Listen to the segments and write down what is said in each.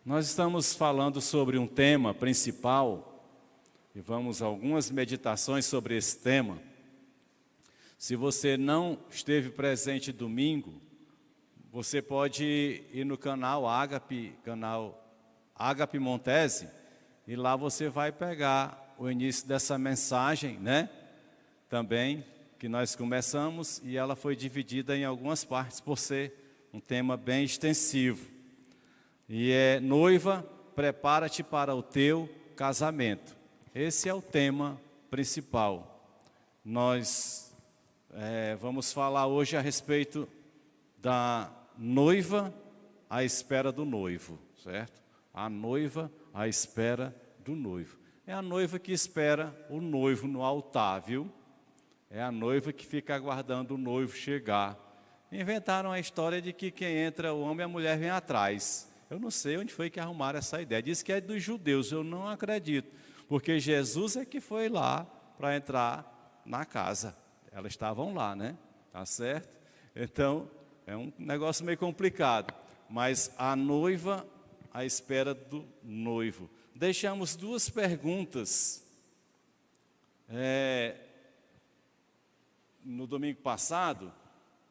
Nós estamos falando sobre um tema principal e vamos a algumas meditações sobre esse tema. Se você não esteve presente domingo, você pode ir no canal Ágape Montese, e lá você vai pegar o início dessa mensagem, né? Também, que nós começamos, e ela foi dividida em algumas partes por ser um tema bem extensivo. E é noiva, prepara-te para o teu casamento. Esse é o tema principal. Nós vamos falar hoje a respeito da noiva à espera do noivo, certo? A noiva à espera do noivo. É a noiva que espera o noivo no altar, viu? É a noiva que fica aguardando o noivo chegar. Inventaram a história de que quem entra, o homem e a mulher vem atrás. Eu não sei onde foi que arrumaram essa ideia. Diz que é dos judeus, eu não acredito. Porque Jesus é que foi lá para entrar na casa. Elas estavam lá, né? Tá certo? Então, é um negócio meio complicado. Mas a noiva à espera do noivo. Deixamos duas perguntas no domingo passado,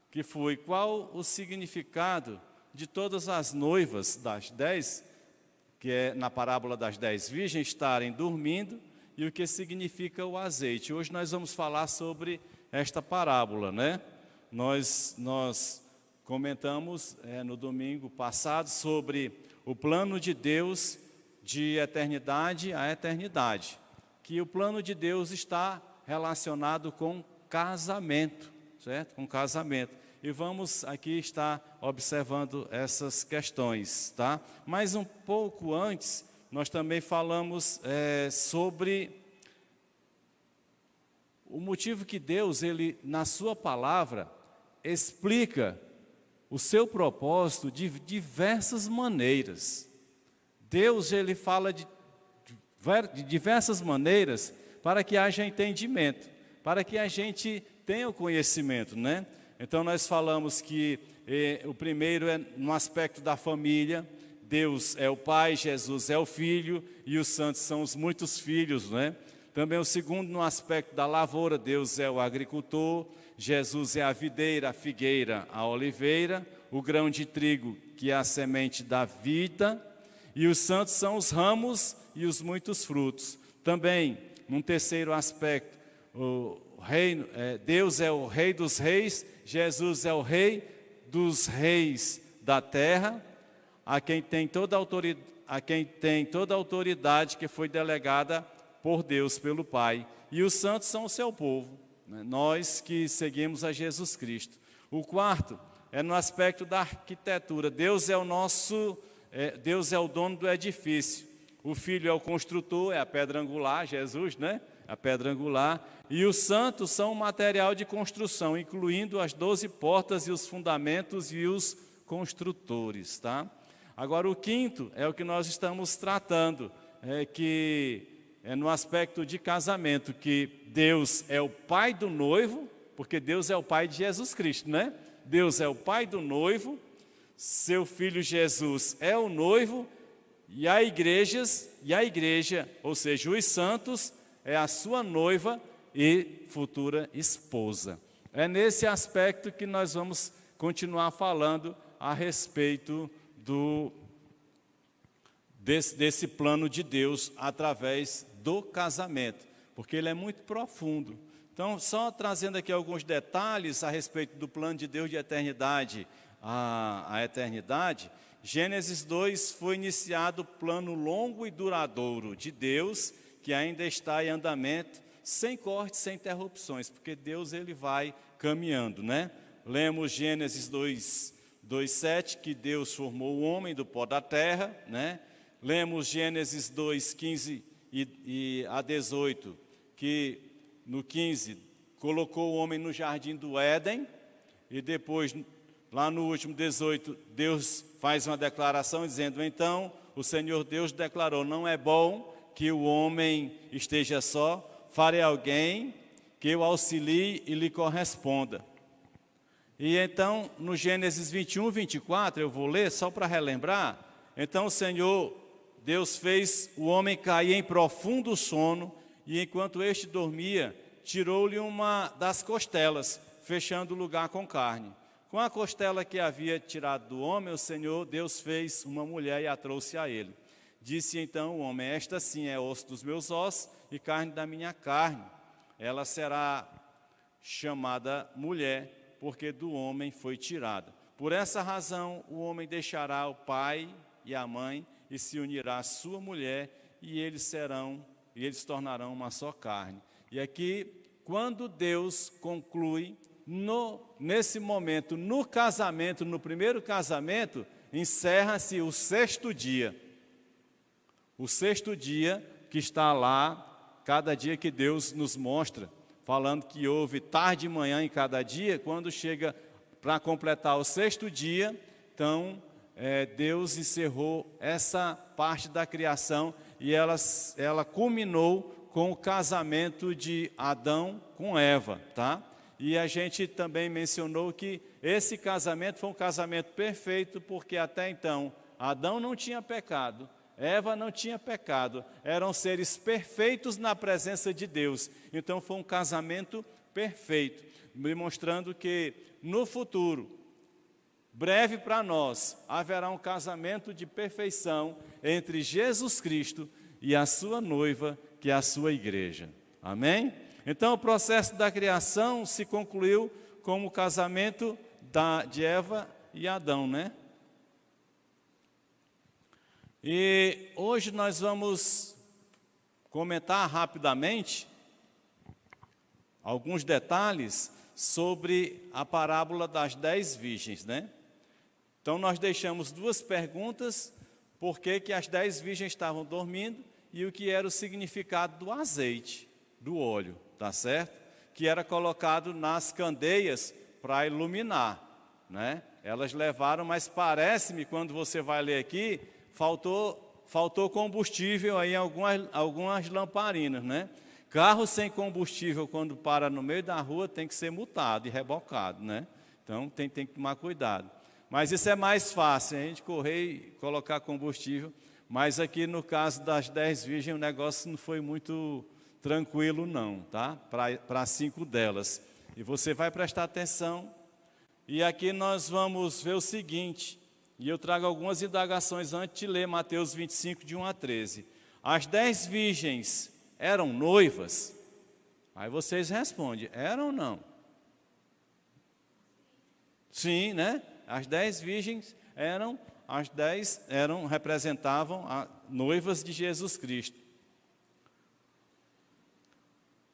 que foi: qual o significado de todas as noivas das 10, que é na parábola das 10 virgens, estarem dormindo, e o que significa o azeite. Hoje nós vamos falar sobre esta parábola, né? Nós comentamos no domingo passado sobre o plano de Deus de eternidade a eternidade, que o plano de Deus está relacionado com casamento, certo? Com casamento. E vamos aqui estar observando essas questões, tá? Mas um pouco antes, nós também falamos sobre o motivo que Deus, Ele, na sua palavra, explica o seu propósito de diversas maneiras. Deus, Ele fala de diversas maneiras para que haja entendimento, para que a gente tenha o conhecimento, né? Então nós falamos que o primeiro é no aspecto da família. Deus é o Pai, Jesus é o Filho e os santos são os muitos filhos, né? Também o segundo no aspecto da lavoura. Deus é o agricultor, Jesus é a videira, a figueira, a oliveira, o grão de trigo que é a semente da vida, e os santos são os ramos e os muitos frutos. Também, num terceiro aspecto, Deus é o Rei dos Reis, Jesus é o Rei dos Reis da terra, a quem tem toda a autoridade que foi delegada por Deus, pelo Pai. E os santos são o seu povo, né? Nós que seguimos a Jesus Cristo. O quarto é no aspecto da arquitetura. Deus é o dono do edifício. O Filho é o construtor, é a pedra angular, Jesus, né? A pedra angular. E os santos são o material de construção, incluindo as 12 portas e os fundamentos e os construtores, tá? Agora o quinto é o que nós estamos tratando, que é no aspecto de casamento, que Deus é o pai do noivo, porque Deus é o pai de Jesus Cristo, né? Deus é o pai do noivo, seu filho Jesus é o noivo, e a igreja, ou seja, os santos, é a sua noiva e futura esposa. É nesse aspecto que nós vamos continuar falando a respeito desse plano de Deus através do casamento, porque ele é muito profundo. Então, só trazendo aqui alguns detalhes a respeito do plano de Deus de eternidade a eternidade. Gênesis 2 foi iniciado o plano longo e duradouro de Deus, que ainda está em andamento, sem cortes, sem interrupções, porque Deus, ele vai caminhando, né? Lemos Gênesis 2:7, que Deus formou o homem do pó da terra, né? Lemos Gênesis 2:15 e a 18, que no 15 colocou o homem no jardim do Éden, e depois, lá no último 18, Deus faz uma declaração dizendo: então o Senhor Deus declarou, não é bom que o homem esteja só, farei alguém que o auxilie e lhe corresponda. E então, no Gênesis 21, 24, eu vou ler só para relembrar, Então o Senhor, Deus fez o homem cair em profundo sono, e enquanto este dormia, tirou-lhe uma das costelas, fechando o lugar com carne. Com a costela que havia tirado do homem, o Senhor, Deus fez uma mulher e a trouxe a ele. Disse então o homem: esta sim é osso dos meus ossos e carne da minha carne. Ela será chamada mulher, porque do homem foi tirada. Por essa razão, o homem deixará o pai e a mãe e se unirá à sua mulher, e eles se tornarão uma só carne. E aqui, quando Deus conclui, nesse momento, no casamento, no primeiro casamento, encerra-se o sexto dia. O sexto dia que está lá, cada dia que Deus nos mostra, falando que houve tarde e manhã em cada dia. Quando chega para completar o sexto dia, então Deus encerrou essa parte da criação e ela culminou com o casamento de Adão com Eva, tá? E a gente também mencionou que esse casamento foi um casamento perfeito, porque até então Adão não tinha pecado, Eva não tinha pecado, eram seres perfeitos na presença de Deus. Então foi um casamento perfeito, demonstrando que no futuro, breve para nós, haverá um casamento de perfeição entre Jesus Cristo e a sua noiva, que é a sua igreja. Amém? Então o processo da criação se concluiu com o casamento de Eva e Adão, né? E hoje nós vamos comentar rapidamente alguns detalhes sobre a parábola das 10 virgens, né? Então nós deixamos duas perguntas: por que as 10 virgens estavam dormindo e o que era o significado do azeite, do óleo, tá certo? Que era colocado nas candeias para iluminar, né? Elas levaram, mas parece-me, quando você vai ler aqui, faltou combustível aí em algumas lamparinas, né? Carro sem combustível, quando para no meio da rua, tem que ser multado e rebocado, né? Então tem que tomar cuidado. Mas isso é mais fácil, a gente correr e colocar combustível. Mas aqui no caso das 10 virgens, o negócio não foi muito tranquilo não, tá? Para 5 delas. E você vai prestar atenção. E aqui nós vamos ver o seguinte, e eu trago algumas indagações antes de ler Mateus 25, de 1 a 13. As 10 virgens eram noivas? Aí vocês respondem, eram ou não? Sim, né? As 10 virgens representavam as noivas de Jesus Cristo.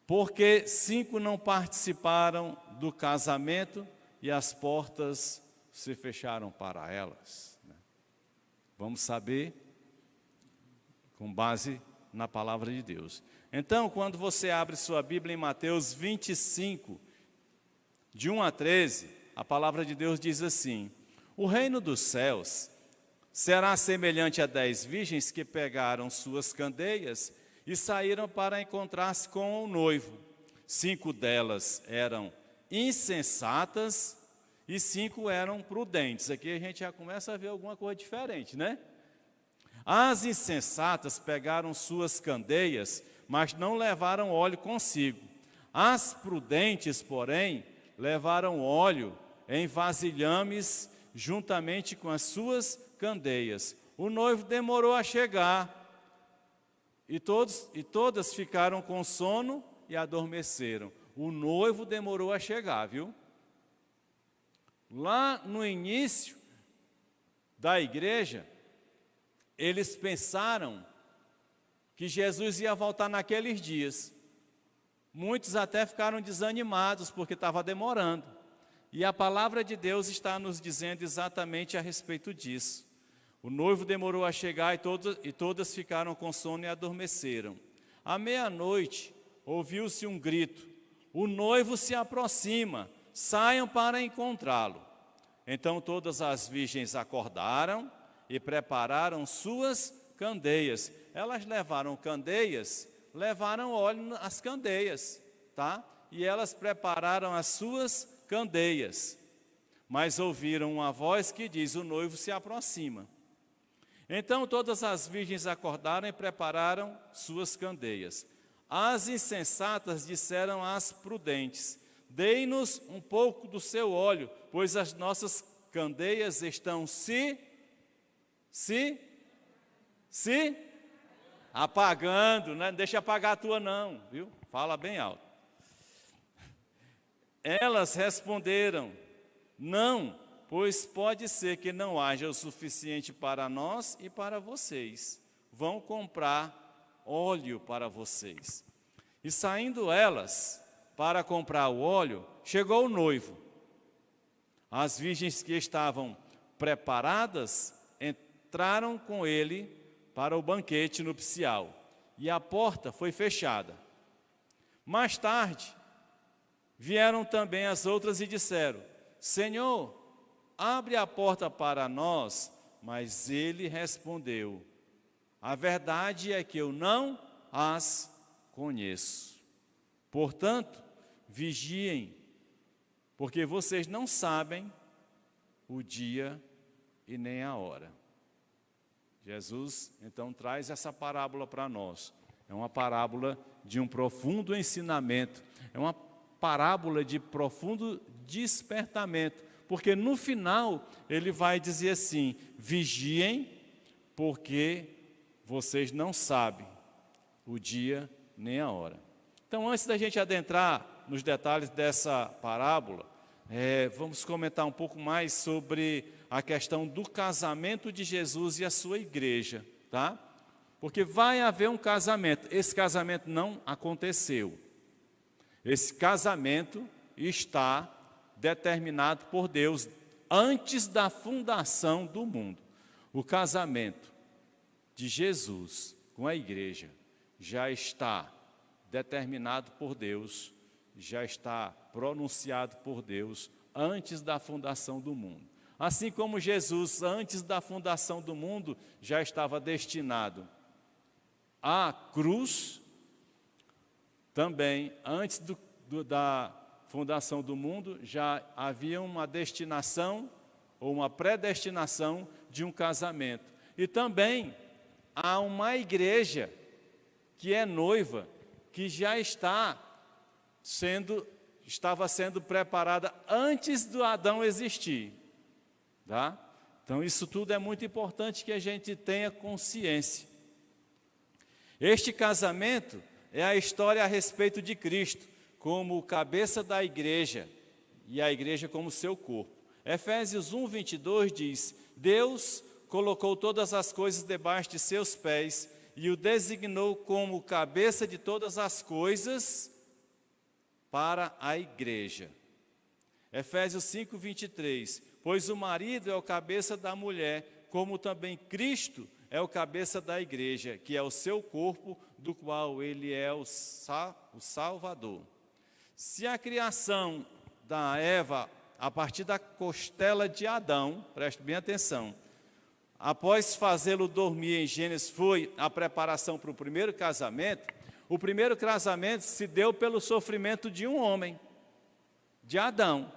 Porque 5 não participaram do casamento e as portas se fecharam para elas. Vamos saber com base na palavra de Deus. Então, quando você abre sua Bíblia em Mateus 25, de 1 a 13, a palavra de Deus diz assim: o reino dos céus será semelhante a 10 virgens que pegaram suas candeias e saíram para encontrar-se com o noivo. 5 delas eram insensatas e 5 eram prudentes. Aqui a gente já começa a ver alguma coisa diferente, né? As insensatas pegaram suas candeias, mas não levaram óleo consigo. As prudentes, porém, levaram óleo em vasilhames juntamente com as suas candeias. O noivo demorou a chegar e todas ficaram com sono e adormeceram. O noivo demorou a chegar, viu? Lá no início da igreja, eles pensaram que Jesus ia voltar naqueles dias. Muitos até ficaram desanimados porque estava demorando. E a palavra de Deus está nos dizendo exatamente a respeito disso. O noivo demorou a chegar e todas ficaram com sono e adormeceram. À meia-noite, ouviu-se um grito: o noivo se aproxima, saiam para encontrá-lo. Então todas as virgens acordaram e prepararam suas candeias. Elas levaram candeias, levaram óleo nas candeias, tá? E elas prepararam as suas candeias. Mas ouviram uma voz que diz: o noivo se aproxima. Então todas as virgens acordaram e prepararam suas candeias. As insensatas disseram às prudentes: dei-nos um pouco do seu óleo, pois as nossas candeias estão se apagando, né? Não deixa apagar a tua não, viu? Fala bem alto. Elas responderam: não, pois pode ser que não haja o suficiente para nós e para vocês. Vão comprar óleo para vocês. E saindo elas para comprar o óleo, chegou o noivo. As virgens que estavam preparadas entraram com ele para o banquete nupcial, e a porta foi fechada. Mais tarde, vieram também as outras e disseram: Senhor, abre a porta para nós. Mas ele respondeu: a verdade é que eu não as conheço. Portanto, vigiem, porque vocês não sabem o dia e nem a hora. Jesus, então, traz essa parábola para nós. É uma parábola de um profundo ensinamento, é uma parábola de profundo despertamento, porque no final ele vai dizer assim: vigiem, porque vocês não sabem o dia nem a hora. Então, antes da gente adentrar nos detalhes dessa parábola, vamos comentar um pouco mais sobre a questão do casamento de Jesus e a sua igreja, tá? Porque vai haver um casamento. Esse casamento não aconteceu. Esse casamento está determinado por Deus antes da fundação do mundo. O casamento de Jesus com a igreja já está determinado por Deus, já está pronunciado por Deus antes da fundação do mundo. Assim como Jesus, antes da fundação do mundo, já estava destinado à cruz, também antes da fundação do mundo já havia uma destinação ou uma predestinação de um casamento. E também há uma igreja que é noiva, que já estava sendo preparada antes do Adão existir, tá? Então isso tudo é muito importante que a gente tenha consciência. Este casamento é a história a respeito de Cristo como cabeça da igreja e a igreja como seu corpo. Efésios 1:22 diz: Deus colocou todas as coisas debaixo de seus pés e o designou como cabeça de todas as coisas para a igreja. Efésios 5:23, pois o marido é o cabeça da mulher, como também Cristo é o cabeça da igreja, que é o seu corpo, do qual ele é o Salvador. Se a criação da Eva, a partir da costela de Adão, preste bem atenção, após fazê-lo dormir em Gênesis, foi a preparação para o primeiro casamento. O primeiro casamento se deu pelo sofrimento de um homem, de Adão,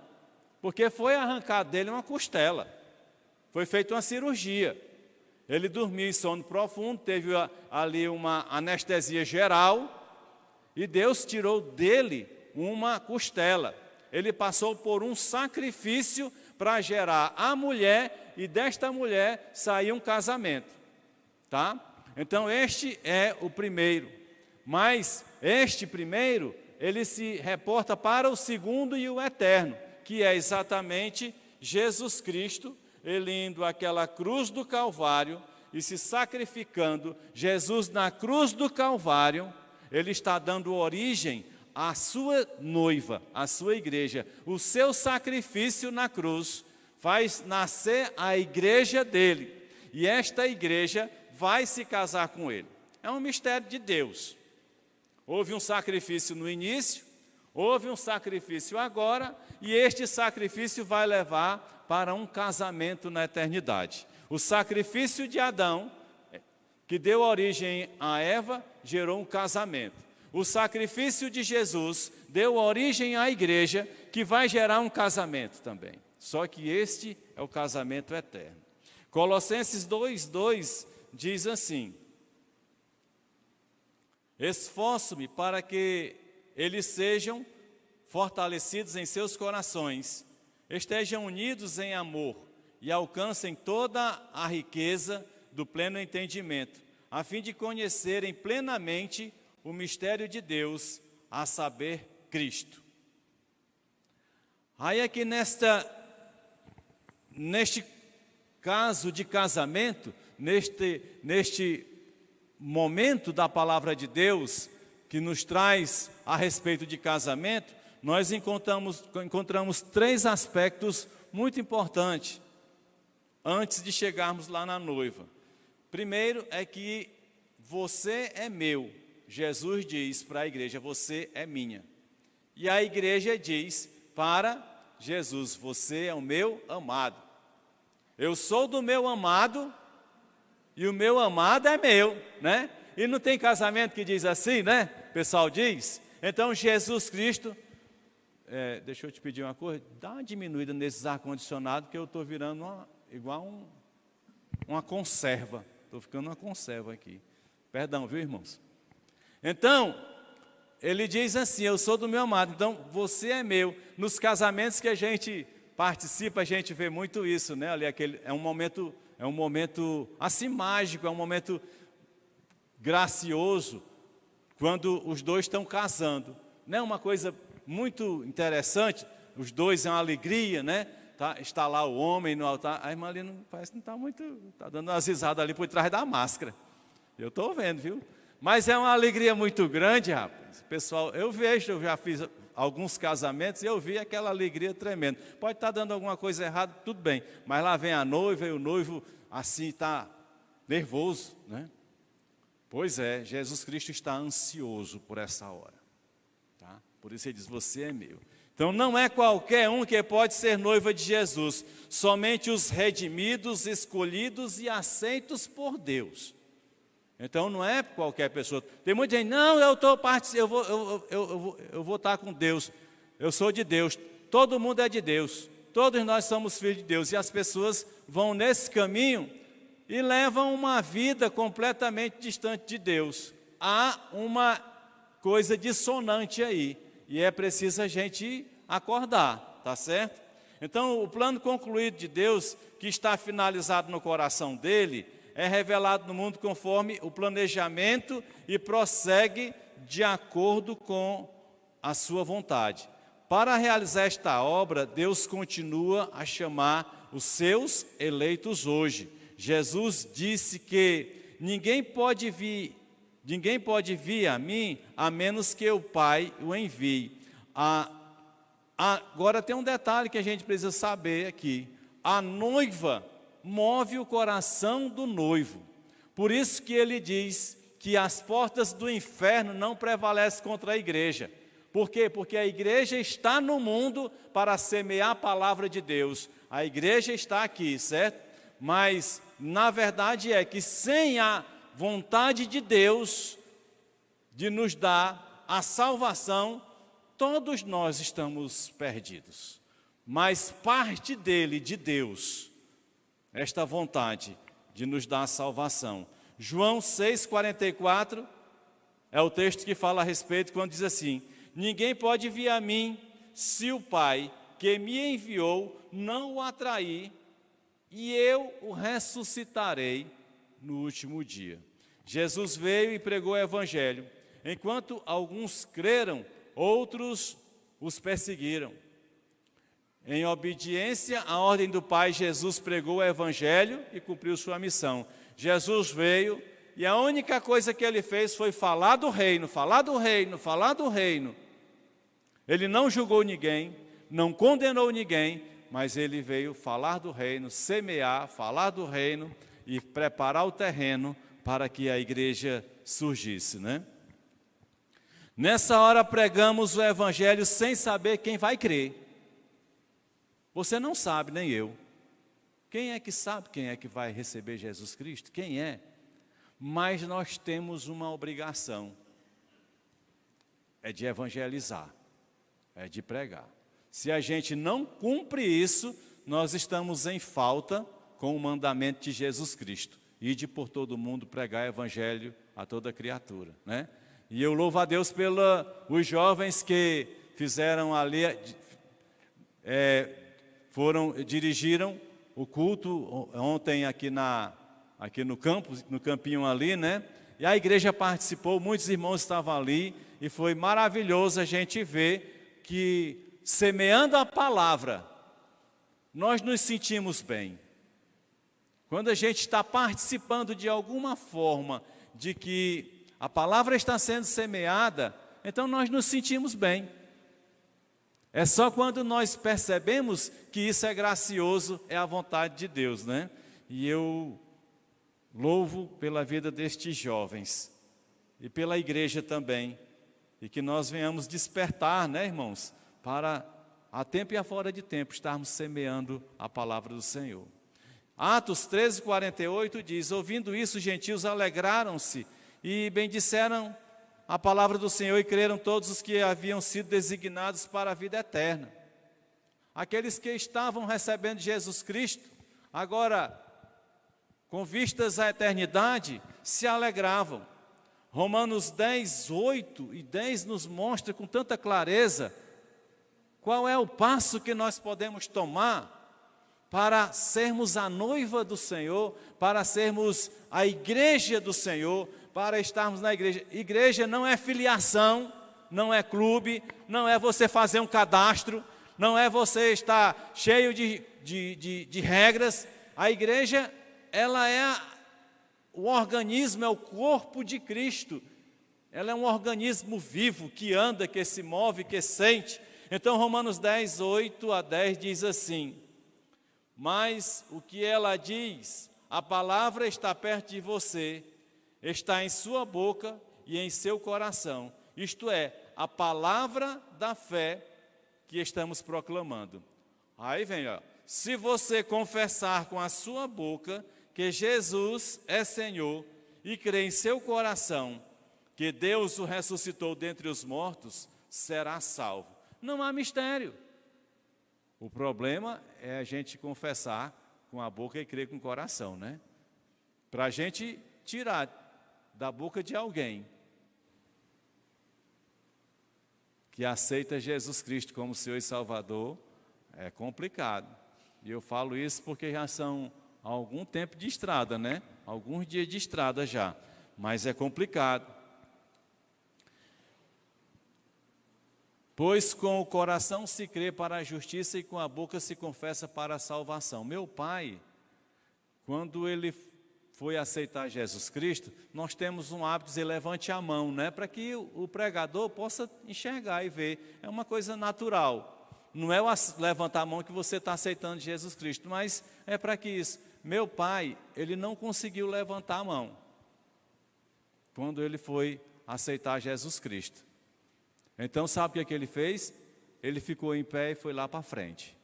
porque foi arrancado dele uma costela, foi feita uma cirurgia. Ele dormiu em sono profundo, teve ali uma anestesia geral, e Deus tirou dele uma costela. Ele passou por um sacrifício para gerar a mulher, e desta mulher saiu um casamento, tá? Então este é o primeiro, mas este primeiro, ele se reporta para o segundo e o eterno, que é exatamente Jesus Cristo, ele indo àquela cruz do Calvário e se sacrificando. Jesus na cruz do Calvário, ele está dando origem à sua noiva, à sua igreja. O seu sacrifício na cruz faz nascer a igreja dele, e esta igreja vai se casar com ele. É um mistério de Deus. Houve um sacrifício no início, houve um sacrifício agora, e este sacrifício vai levar para um casamento na eternidade. O sacrifício de Adão, que deu origem a Eva, gerou um casamento. O sacrifício de Jesus deu origem à igreja, que vai gerar um casamento também. Só que este é o casamento eterno. Colossenses 2:2 diz assim: esforço-me para que eles sejam fortalecidos em seus corações, estejam unidos em amor e alcancem toda a riqueza do pleno entendimento, a fim de conhecerem plenamente o mistério de Deus, a saber, Cristo. Aí aqui neste caso de casamento, neste momento da palavra de Deus, que nos traz a respeito de casamento, nós encontramos 3 aspectos muito importantes, antes de chegarmos lá na noiva. Primeiro é que você é meu. Jesus diz para a igreja, você é minha. E a igreja diz para Jesus, você é o meu amado. Eu sou do meu amado e o meu amado é meu, né? E não tem casamento que diz assim, né? O pessoal diz. Então Jesus Cristo, deixa eu te pedir uma coisa, dá uma diminuída nesses ar-condicionado que eu estou virando igual uma conserva. Estou ficando uma conserva aqui. Perdão, viu, irmãos? Então, ele diz assim, eu sou do meu amado, então você é meu. Nos casamentos que a gente participa, a gente vê muito isso, né? Ali, é um momento assim mágico, é um momento gracioso, quando os dois estão casando. Não é uma coisa muito interessante, os dois é uma alegria, né? Está lá o homem no altar, a irmã ali parece que não está muito, está dando umas risadas ali por trás da máscara. Eu estou vendo, viu? Mas é uma alegria muito grande, rapaz. Pessoal, eu já fiz alguns casamentos e eu vi aquela alegria tremenda. Pode estar dando alguma coisa errada, tudo bem. Mas lá vem a noiva e o noivo assim está nervoso, né? Pois é, Jesus Cristo está ansioso por essa hora. Tá? Por isso ele diz, você é meu. Então não é qualquer um que pode ser noiva de Jesus. Somente os redimidos, escolhidos e aceitos por Deus. Então não é qualquer pessoa. Tem muita gente, não, eu vou estar com Deus. Eu sou de Deus. Todo mundo é de Deus. Todos nós somos filhos de Deus. E as pessoas vão nesse caminho e levam uma vida completamente distante de Deus. Há uma coisa dissonante aí. E é preciso a gente acordar, tá certo? Então o plano concluído de Deus, que está finalizado no coração dele, é revelado no mundo conforme o planejamento e prossegue de acordo com a sua vontade. Para realizar esta obra, Deus continua a chamar os seus eleitos hoje. Jesus disse que ninguém pode vir a mim, a menos que o Pai o envie. Agora tem um detalhe que a gente precisa saber aqui. A noiva move o coração do noivo. Por isso que ele diz que as portas do inferno não prevalecem contra a igreja. Por quê? Porque a igreja está no mundo para semear a palavra de Deus. A igreja está aqui, certo? Mas, na verdade é que sem a vontade de Deus de nos dar a salvação, todos nós estamos perdidos. Mas parte dele, de Deus, esta vontade de nos dar a salvação. João 6,44 é o texto que fala a respeito quando diz assim: ninguém pode vir a mim se o Pai que me enviou não o atrair, e eu o ressuscitarei no último dia. Jesus veio e pregou o evangelho. Enquanto alguns creram, outros os perseguiram. Em obediência à ordem do Pai, Jesus pregou o evangelho e cumpriu sua missão. Jesus veio e a única coisa que ele fez foi falar do reino, falar do reino, falar do reino. Ele não julgou ninguém, não condenou ninguém, mas ele veio falar do reino, semear, falar do reino e preparar o terreno para que a igreja surgisse, né? Nessa hora pregamos o evangelho sem saber quem vai crer. Você não sabe, nem eu. Quem é que sabe quem é que vai receber Jesus Cristo? Quem é? Mas nós temos uma obrigação. É de evangelizar. É de pregar. Se a gente não cumpre isso, nós estamos em falta com o mandamento de Jesus Cristo: ide por todo mundo pregar o evangelho a toda criatura, né? E eu louvo a Deus pelos jovens que fizeram ali, dirigiram o culto ontem aqui no campus, no campinho ali, né? E a igreja participou, muitos irmãos estavam ali, e foi maravilhoso a gente ver que, semeando a palavra, nós nos sentimos bem. Quando a gente está participando de alguma forma de que a palavra está sendo semeada, então nós nos sentimos bem. É só quando nós percebemos que isso é gracioso, é a vontade de Deus, né? E eu louvo pela vida destes jovens e pela igreja também, e que nós venhamos despertar, né, irmãos, para a tempo e a fora de tempo estarmos semeando a palavra do Senhor. Atos 13:48 diz: ouvindo isso, os gentios alegraram-se e bendisseram a palavra do Senhor, e creram todos os que haviam sido designados para a vida eterna. Aqueles que estavam recebendo Jesus Cristo, agora, com vistas à eternidade, se alegravam. Romanos 10:8 e 10 nos mostra com tanta clareza qual é o passo que nós podemos tomar para sermos a noiva do Senhor, para sermos a igreja do Senhor, para estarmos na igreja. Igreja não é filiação, não é clube, não é você fazer um cadastro, não é você estar cheio de regras. A igreja, ela é o organismo, é o corpo de Cristo. Ela é um organismo vivo, que anda, que se move, que sente. Então Romanos 10:8-10 diz assim: mas o que ela diz, a palavra está perto de você, está em sua boca e em seu coração. Isto é, a palavra da fé que estamos proclamando. Aí vem, ó: se você confessar com a sua boca que Jesus é Senhor e crer em seu coração que Deus o ressuscitou dentre os mortos, será salvo. Não há mistério. O problema é a gente confessar com a boca e crer com o coração, né? Para a gente tirar da boca de alguém que aceita Jesus Cristo como Senhor e Salvador, é complicado. E eu falo isso porque já são algum tempo de estrada, né? Alguns dias de estrada já, mas é complicado. Pois com o coração se crê para a justiça e com a boca se confessa para a salvação. Meu pai, quando ele foi aceitar Jesus Cristo, nós temos um hábito de dizer: levante a mão, né? Para que o pregador possa enxergar e ver. É uma coisa natural. Não é levantar a mão que você está aceitando Jesus Cristo, mas é para que isso. Meu pai, ele não conseguiu levantar a mão quando ele foi aceitar Jesus Cristo. Então, sabe o que ele fez? Ele ficou em pé e foi lá para frente.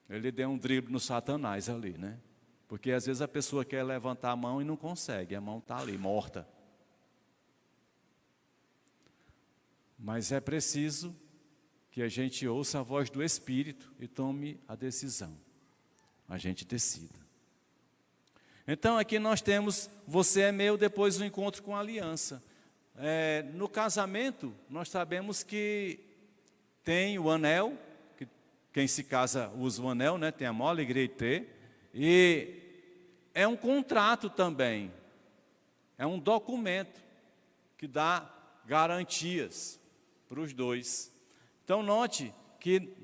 Ele deu um drible no Satanás ali, né? Porque às vezes a pessoa quer levantar a mão e não consegue, a mão está ali, morta. Mas é preciso que a gente ouça a voz do Espírito e tome a decisão. A gente decida. Então aqui nós temos: você é meu, depois o encontro com a aliança. No casamento, nós sabemos que tem o anel, que quem se casa usa o anel, né? Tem a mola, igreite, e é um contrato também, é um documento que dá garantias para os dois. Então note que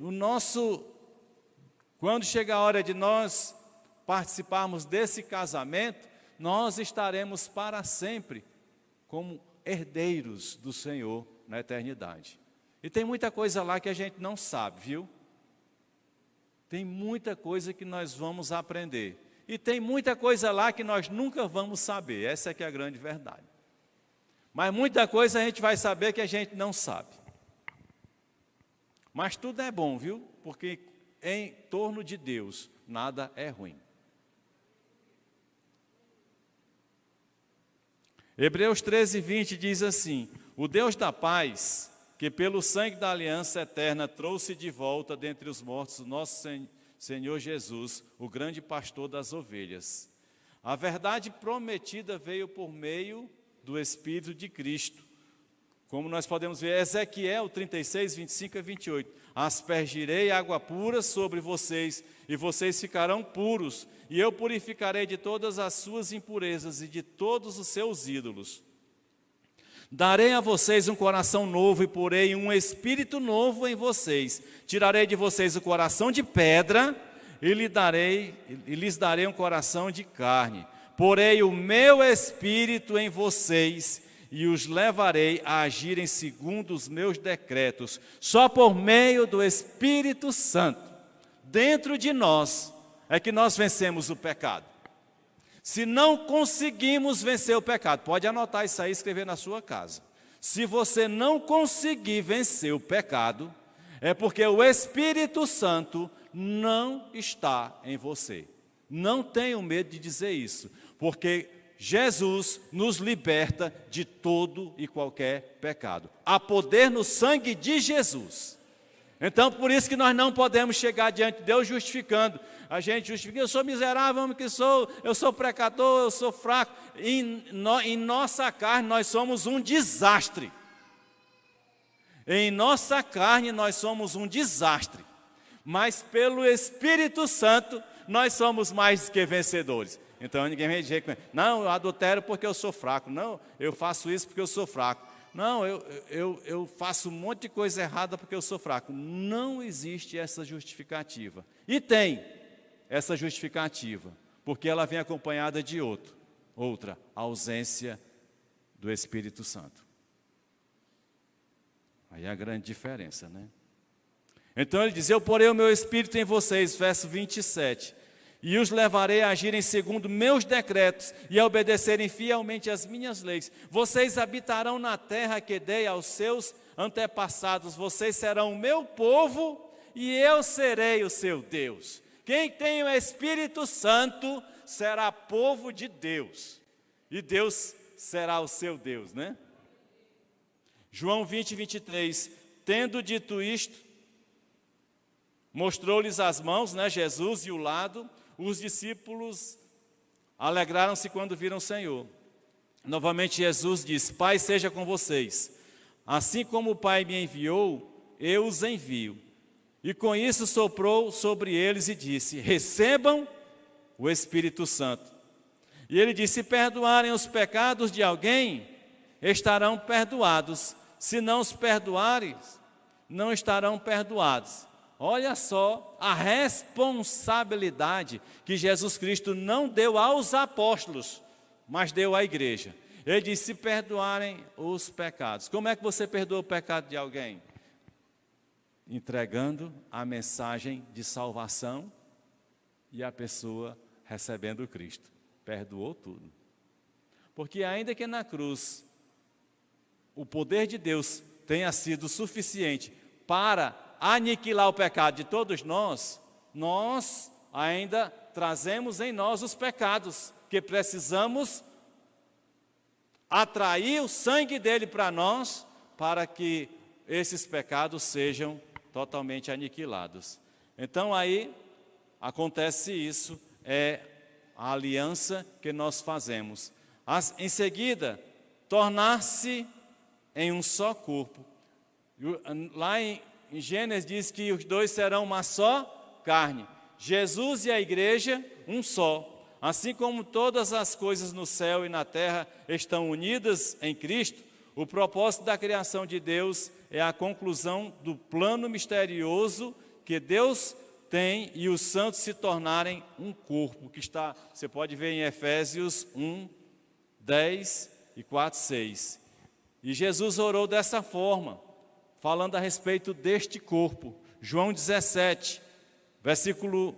quando chega a hora de nós participarmos desse casamento, nós estaremos para sempre como herdeiros do Senhor na eternidade. E tem muita coisa lá que a gente não sabe, viu? Tem muita coisa que nós vamos aprender. E tem muita coisa lá que nós nunca vamos saber. Essa é que é a grande verdade. Mas muita coisa a gente vai saber que a gente não sabe. Mas tudo é bom, viu? Porque em torno de Deus nada é ruim. Hebreus 13:20 diz assim: o Deus da paz, que pelo sangue da aliança eterna trouxe de volta dentre os mortos o nosso Senhor Jesus, o grande pastor das ovelhas. A verdade prometida veio por meio do Espírito de Cristo. Como nós podemos ver, Ezequiel 36, 25 a 28. Aspergirei água pura sobre vocês, e vocês ficarão puros, e eu purificarei de todas as suas impurezas e de todos os seus ídolos. Darei a vocês um coração novo e porei um espírito novo em vocês. Tirarei de vocês o coração de pedra e lhes darei um coração de carne. Porei o meu espírito em vocês e os levarei a agirem segundo os meus decretos. Só por meio do Espírito Santo, dentro de nós, é que nós vencemos o pecado. Se não conseguimos vencer o pecado, pode anotar isso aí e escrever na sua casa. Se você não conseguir vencer o pecado, é porque o Espírito Santo não está em você. Não tenham medo de dizer isso, porque Jesus nos liberta de todo e qualquer pecado. Há poder no sangue de Jesus. Então, por isso que nós não podemos chegar diante de Deus justificando. A gente justifica, eu sou miserável, eu sou pecador, eu sou fraco. Em nossa carne nós somos um desastre. Em nossa carne nós somos um desastre. Mas pelo Espírito Santo nós somos mais que vencedores. Então ninguém vai dizer, não, eu adultero porque eu sou fraco. Não, eu faço isso porque eu sou fraco. Não, eu faço um monte de coisa errada porque eu sou fraco. Não existe essa justificativa. E tem essa justificativa, porque ela vem acompanhada de outra, a ausência do Espírito Santo. Aí é a grande diferença, né? Então ele diz, eu porei o meu Espírito em vocês, verso 27, e os levarei a agirem segundo meus decretos e a obedecerem fielmente às minhas leis. Vocês habitarão na terra que dei aos seus antepassados. Vocês serão o meu povo e eu serei o seu Deus. Quem tem o Espírito Santo será povo de Deus. E Deus será o seu Deus, né? João 20, 23. Tendo dito isto, mostrou-lhes as mãos, né, Jesus, e o lado. Os discípulos alegraram-se quando viram o Senhor. Novamente Jesus disse, Pai seja com vocês. Assim como o Pai me enviou, eu os envio. E com isso soprou sobre eles e disse, recebam o Espírito Santo. E ele disse, se perdoarem os pecados de alguém, estarão perdoados. Se não os perdoarem, não estarão perdoados. Olha só a responsabilidade que Jesus Cristo não deu aos apóstolos, mas deu à igreja. Ele disse, se perdoarem os pecados. Como é que você perdoa o pecado de alguém? Entregando a mensagem de salvação e a pessoa recebendo Cristo. Perdoou tudo. Porque ainda que na cruz o poder de Deus tenha sido suficiente para aniquilar o pecado de todos nós ainda trazemos em nós os pecados, que precisamos atrair o sangue dele para nós, para que esses pecados sejam totalmente aniquilados. Então aí acontece isso, é a aliança que nós fazemos. Em seguida, tornar-se em um só corpo. Lá em Gênesis diz que os dois serão uma só carne. Jesus e a igreja, um só. Assim como todas as coisas no céu e na terra estão unidas em Cristo, o propósito da criação de Deus é a conclusão do plano misterioso que Deus tem e os santos se tornarem um corpo, que está, você pode ver em Efésios 1, 10 e 4, 6. E Jesus orou dessa forma, falando a respeito deste corpo. João 17, versículo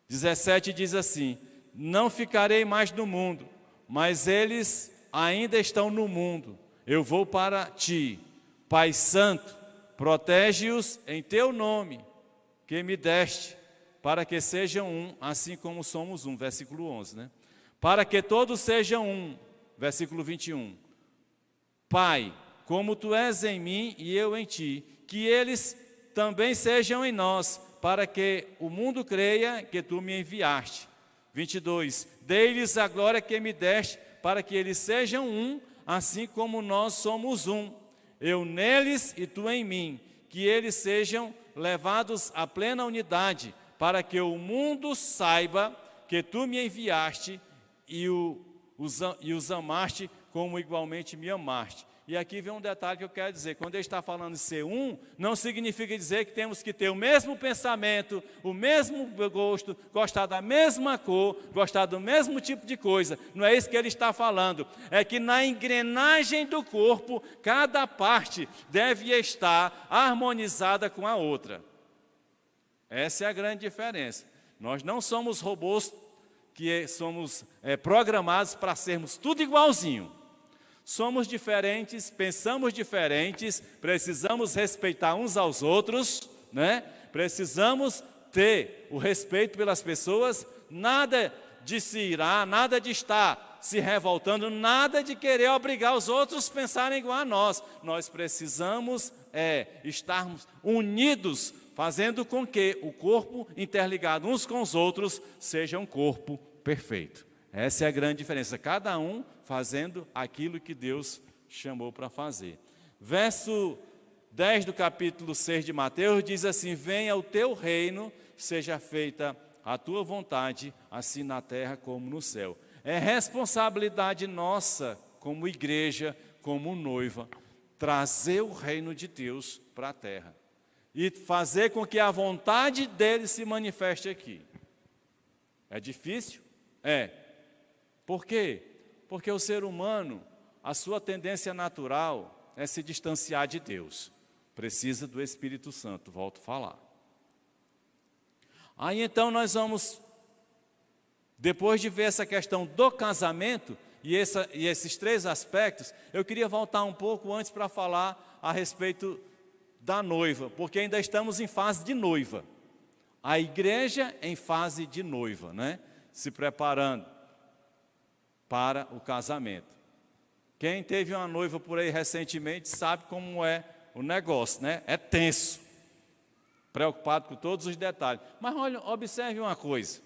17 diz assim, não ficarei mais no mundo, mas eles ainda estão no mundo. Eu vou para ti, Pai Santo, protege-os em teu nome, que me deste, para que sejam um, assim como somos um. Versículo 11, né? Para que todos sejam um. Versículo 21. Pai, como tu és em mim e eu em ti, que eles também sejam em nós, para que o mundo creia que tu me enviaste. 22. Dei-lhes a glória que me deste, para que eles sejam um, assim como nós somos um. Eu neles e tu em mim, que eles sejam levados à plena unidade, para que o mundo saiba que tu me enviaste e os amaste como igualmente me amaste. E aqui vem um detalhe que eu quero dizer: quando ele está falando de ser um, não significa dizer que temos que ter o mesmo pensamento, o mesmo gosto, gostar da mesma cor, gostar do mesmo tipo de coisa. Não é isso que ele está falando. É que na engrenagem do corpo, cada parte deve estar harmonizada com a outra. Essa é a grande diferença. Nós não somos robôs que somos programados para sermos tudo igualzinho. Somos diferentes, pensamos diferentes, precisamos respeitar uns aos outros, né? Precisamos ter o respeito pelas pessoas, nada de se irar, nada de estar se revoltando, nada de querer obrigar os outros a pensarem igual a nós. Nós precisamos estarmos unidos, fazendo com que o corpo interligado uns com os outros seja um corpo perfeito. Essa é a grande diferença, cada um fazendo aquilo que Deus chamou para fazer. Verso 10 do capítulo 6 de Mateus diz assim: venha o teu reino, seja feita a tua vontade, assim na terra como no céu. É responsabilidade nossa, como igreja, como noiva, trazer o reino de Deus para a terra e fazer com que a vontade dele se manifeste aqui. É difícil? É. Por quê? Porque o ser humano, a sua tendência natural é se distanciar de Deus. Precisa do Espírito Santo, volto a falar. Aí então nós vamos, depois de ver essa questão do casamento e esses três aspectos, eu queria voltar um pouco antes para falar a respeito da noiva, porque ainda estamos em fase de noiva. A igreja em fase de noiva, né? Se preparando para o casamento. Quem teve uma noiva por aí recentemente sabe como é o negócio, né? É tenso, preocupado com todos os detalhes. Mas olha, observe uma coisa.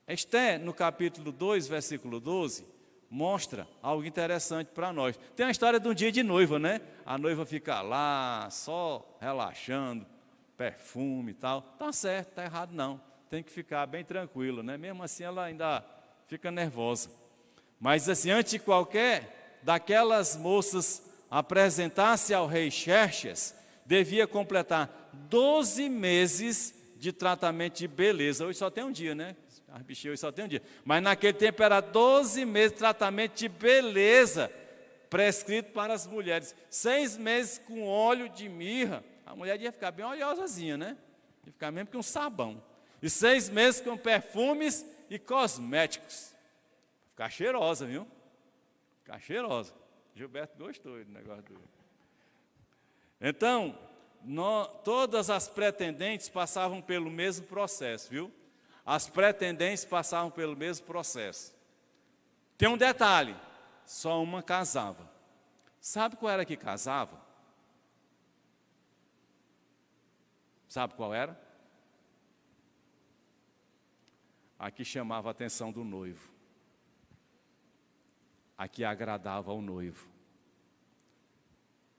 Esté, no capítulo 2, versículo 12, mostra algo interessante para nós. Tem a história de um dia de noiva, né? A noiva fica lá, só relaxando, perfume e tal. Tá certo, tá errado não. Tem que ficar bem tranquilo, né? Mesmo assim ela ainda fica nervosa. Mas assim, antes de qualquer daquelas moças apresentar-se ao rei Xerxes, devia completar 12 meses de tratamento de beleza. Hoje só tem um dia, né? As bichinhas hoje só tem um dia. Mas naquele tempo era 12 meses de tratamento de beleza, prescrito para as mulheres. 6 meses com óleo de mirra. A mulher ia ficar bem oleosazinha, né? Ia ficar mesmo que um sabão. E 6 meses com perfumes e cosméticos. Ficar cheirosa, viu? Ficar cheirosa. Gilberto gostou do negócio do... Então, todas as pretendentes passavam pelo mesmo processo, viu? As pretendentes passavam pelo mesmo processo. Tem um detalhe, só uma casava. Sabe qual era que casava? Sabe qual era? A que chamava a atenção do noivo. A que agradava ao noivo.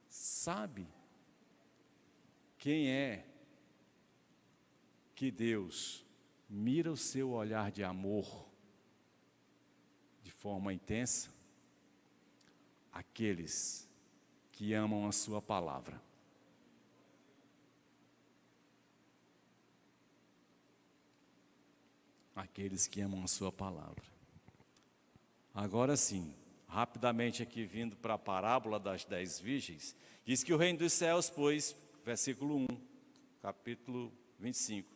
Sabe quem é que Deus mira o seu olhar de amor de forma intensa? Aqueles que amam a sua palavra. Aqueles que amam a sua palavra. Agora sim, rapidamente aqui vindo para a parábola das 10 virgens, diz que o reino dos céus, pois, versículo 1, capítulo 25,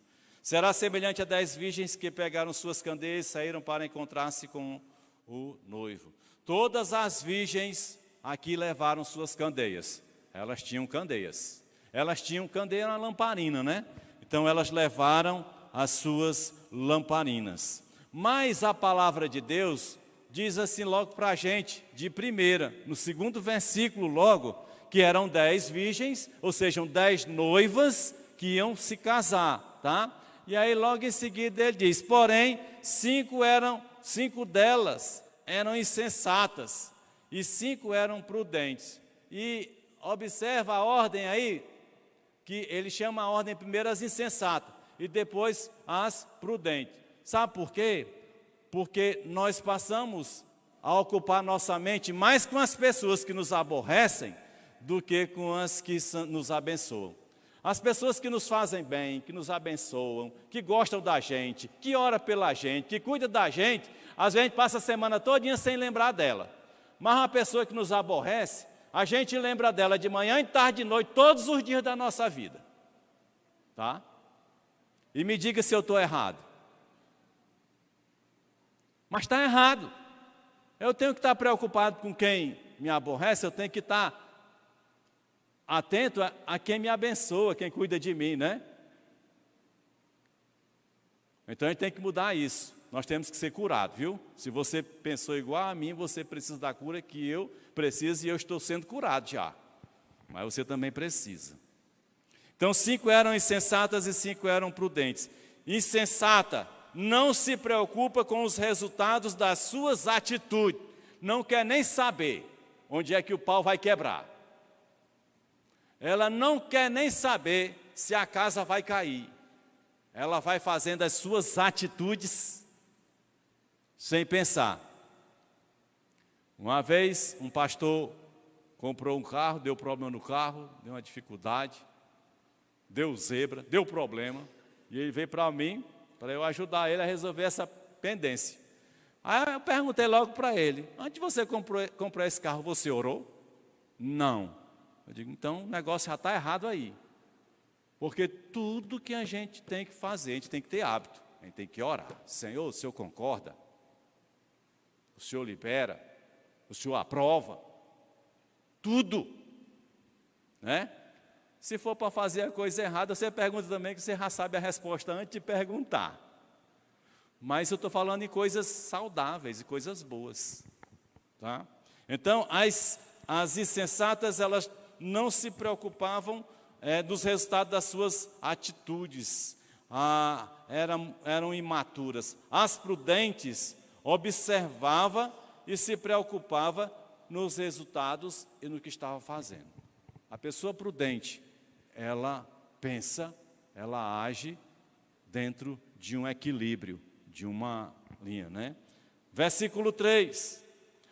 será semelhante a 10 virgens que pegaram suas candeias e saíram para encontrar-se com o noivo. Todas as virgens aqui levaram suas candeias. Elas tinham candeias. Elas tinham candeia na lamparina, né? Então elas levaram as suas lamparinas. Mas a palavra de Deus diz assim logo para a gente, de primeira, no segundo versículo logo, que eram 10 virgens, ou seja, 10 noivas que iam se casar, tá? E aí logo em seguida ele diz, porém, 5 delas eram insensatas e 5 eram prudentes. E observa a ordem aí, que ele chama a ordem primeiro as insensatas e depois as prudentes. Sabe por quê? Porque nós passamos a ocupar nossa mente mais com as pessoas que nos aborrecem do que com as que nos abençoam. As pessoas que nos fazem bem, que nos abençoam, que gostam da gente, que oram pela gente, que cuidam da gente, às vezes a gente passa a semana todinha sem lembrar dela. Mas uma pessoa que nos aborrece, a gente lembra dela de manhã, de tarde, de noite, todos os dias da nossa vida. Tá? E me diga se eu estou errado. Mas está errado. Eu tenho que estar preocupado com quem me aborrece, eu tenho que estar atento a quem me abençoa, quem cuida de mim, né? Então a gente tem que mudar isso. Nós temos que ser curados, viu? Se você pensou igual a mim, você precisa da cura que eu preciso e eu estou sendo curado já. Mas você também precisa. Então 5 eram insensatas e 5 eram prudentes. Insensata não se preocupa com os resultados das suas atitudes. Não quer nem saber onde é que o pau vai quebrar. Ela não quer nem saber se a casa vai cair. Ela vai fazendo as suas atitudes sem pensar. Uma vez, um pastor comprou um carro, deu problema no carro, deu uma dificuldade, deu zebra, deu problema, e ele veio para mim, para eu ajudar ele a resolver essa pendência. Aí eu perguntei logo para ele, antes de você comprar esse carro, você orou? Não. Eu digo, então o negócio já está errado aí. Porque tudo que a gente tem que fazer, a gente tem que ter hábito. A gente tem que orar. Senhor, o Senhor concorda? O Senhor libera? O Senhor aprova? Tudo. Né? Se for para fazer a coisa errada, você pergunta também que você já sabe a resposta antes de perguntar. Mas eu estou falando em coisas saudáveis e coisas boas. Tá? Então, as insensatas, elas não se preocupavam dos resultados das suas atitudes, eram imaturas. As prudentes observava e se preocupava nos resultados e no que estava fazendo. A pessoa prudente, ela pensa, ela age dentro de um equilíbrio, de uma linha, né? Versículo 3.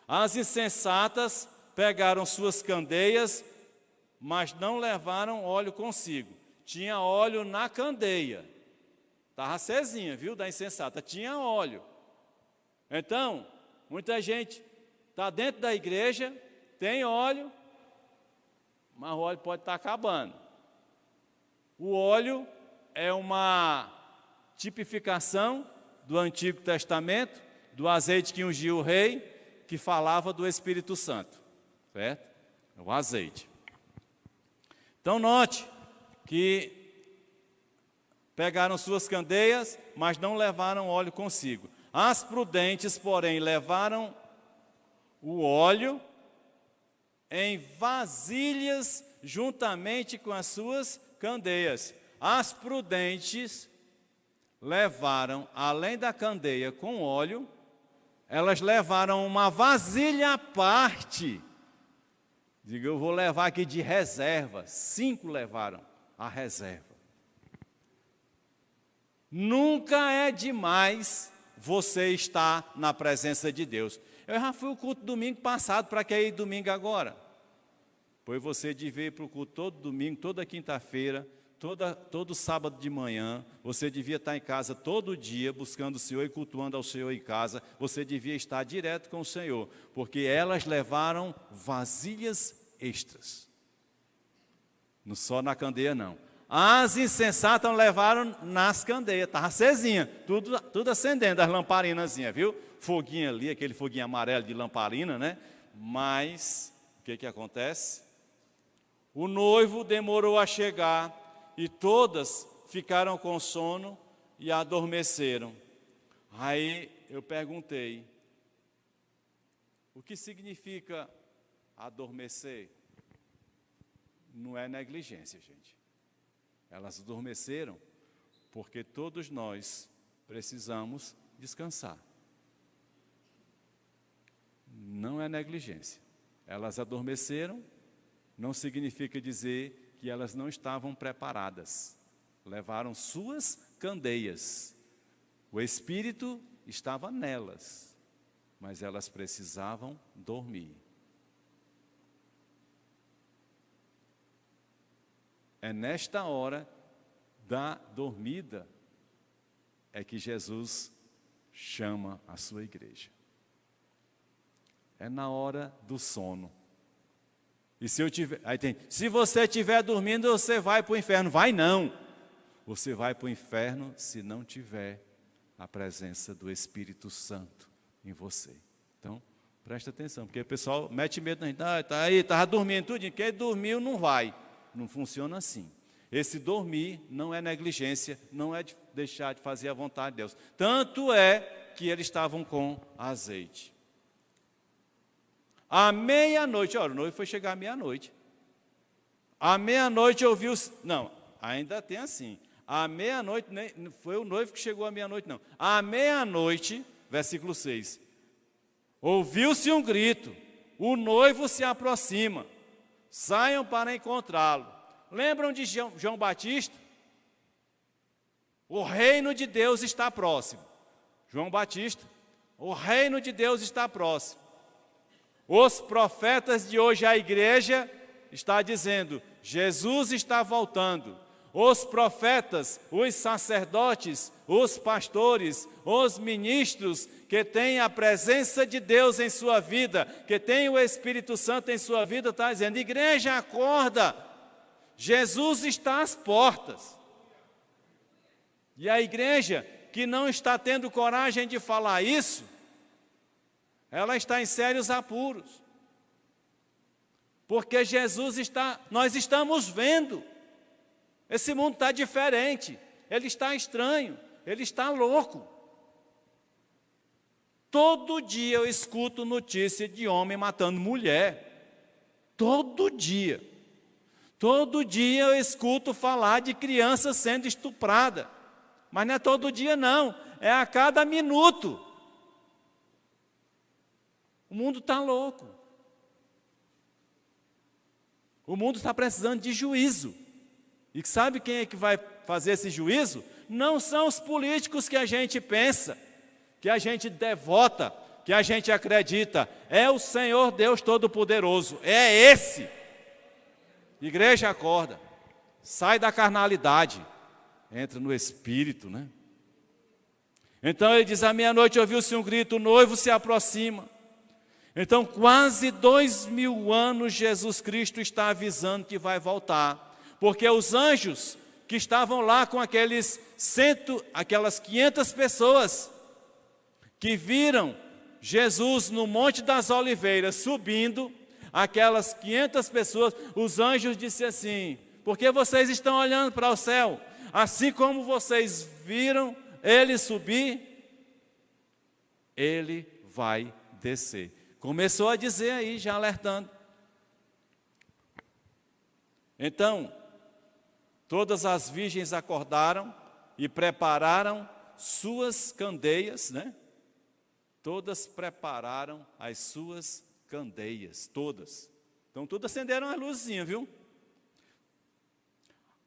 As insensatas pegaram suas candeias, mas não levaram óleo consigo. Tinha óleo na candeia. Estava acesinha, viu, da insensata. Tinha óleo. Então, muita gente está dentro da igreja, tem óleo, mas o óleo pode estar acabando. O óleo é uma tipificação do Antigo Testamento, do azeite que ungiu o rei, que falava do Espírito Santo. Certo? É o azeite. Então note que pegaram suas candeias, mas não levaram óleo consigo. As prudentes, porém, levaram o óleo em vasilhas juntamente com as suas candeias. As prudentes levaram, além da candeia com óleo, elas levaram uma vasilha à parte. Diga, eu vou levar aqui de reserva. 5 levaram a reserva. Nunca é demais você estar na presença de Deus. Eu já fui ao culto domingo passado, para que ir domingo agora? Pois você devia ir para o culto todo domingo, toda quinta-feira, todo sábado de manhã. Você devia estar em casa todo dia, buscando o Senhor e cultuando ao Senhor em casa. Você devia estar direto com o Senhor, porque elas levaram vasilhas extras. Não só na candeia, não. As insensatas levaram nas candeias, estava acesinha, tudo acendendo, as lamparinazinhas, viu? Foguinho ali, aquele foguinho amarelo de lamparina, né? Mas, o que acontece? O noivo demorou a chegar e todas ficaram com sono e adormeceram. Aí eu perguntei, o que significa adormecer? não é negligência, gente. Elas adormeceram porque todos nós precisamos descansar. Não é negligência. Elas adormeceram, não significa dizer que elas não estavam preparadas. Levaram suas candeias. O Espírito estava nelas, mas elas precisavam dormir. É nesta hora da dormida é que Jesus chama a sua igreja. É na hora do sono. E se você estiver dormindo, você vai para o inferno. Vai não. Você vai para o inferno se não tiver a presença do Espírito Santo em você. Então, presta atenção, porque o pessoal mete medo na gente. Está aí, estava dormindo tudo. Quem dormiu não vai. Não funciona assim. Esse dormir não é negligência, não é deixar de fazer a vontade de Deus. Tanto é que eles estavam com azeite. À meia-noite, olha, o noivo foi chegar à meia-noite. À meia-noite ouviu... Não, ainda tem assim. À meia-noite, nem foi o noivo que chegou à meia-noite, não. À meia-noite, versículo 6. Ouviu-se um grito, o noivo se aproxima. Saiam para encontrá-lo. Lembram de João Batista? O reino de Deus está próximo. João Batista, o reino de Deus está próximo. Os profetas de hoje, a igreja está dizendo, Jesus está voltando. Os profetas, os sacerdotes, os pastores, os ministros que têm a presença de Deus em sua vida, que têm o Espírito Santo em sua vida, está dizendo, igreja, acorda, Jesus está às portas. E a igreja que não está tendo coragem de falar isso, ela está em sérios apuros. Porque nós estamos vendo, esse mundo está diferente, ele está estranho, ele está louco. Todo dia eu escuto notícia de homem matando mulher. Todo dia. Todo dia eu escuto falar de criança sendo estuprada. Mas não é todo dia não, é a cada minuto. O mundo está louco. O mundo está precisando de juízo. E sabe quem é que vai fazer esse juízo? Não são os políticos que a gente pensa, que a gente devota, que a gente acredita. É o Senhor Deus Todo-Poderoso. É esse. Igreja, acorda. Sai da carnalidade. Entra no Espírito, né? Então ele diz, à meia-noite ouviu-se um grito, o noivo se aproxima. Então, quase 2000 anos, Jesus Cristo está avisando que vai voltar. Porque os anjos que estavam lá com aquelas 500 pessoas que viram Jesus no Monte das Oliveiras subindo, aquelas 500 pessoas, os anjos disseram assim, porque vocês estão olhando para o céu, assim como vocês viram ele subir, ele vai descer. Começou a dizer aí, já alertando. Então, todas as virgens acordaram e prepararam suas candeias, né? Todas prepararam as suas candeias, todas. Então, todas acenderam as luzinhas, viu?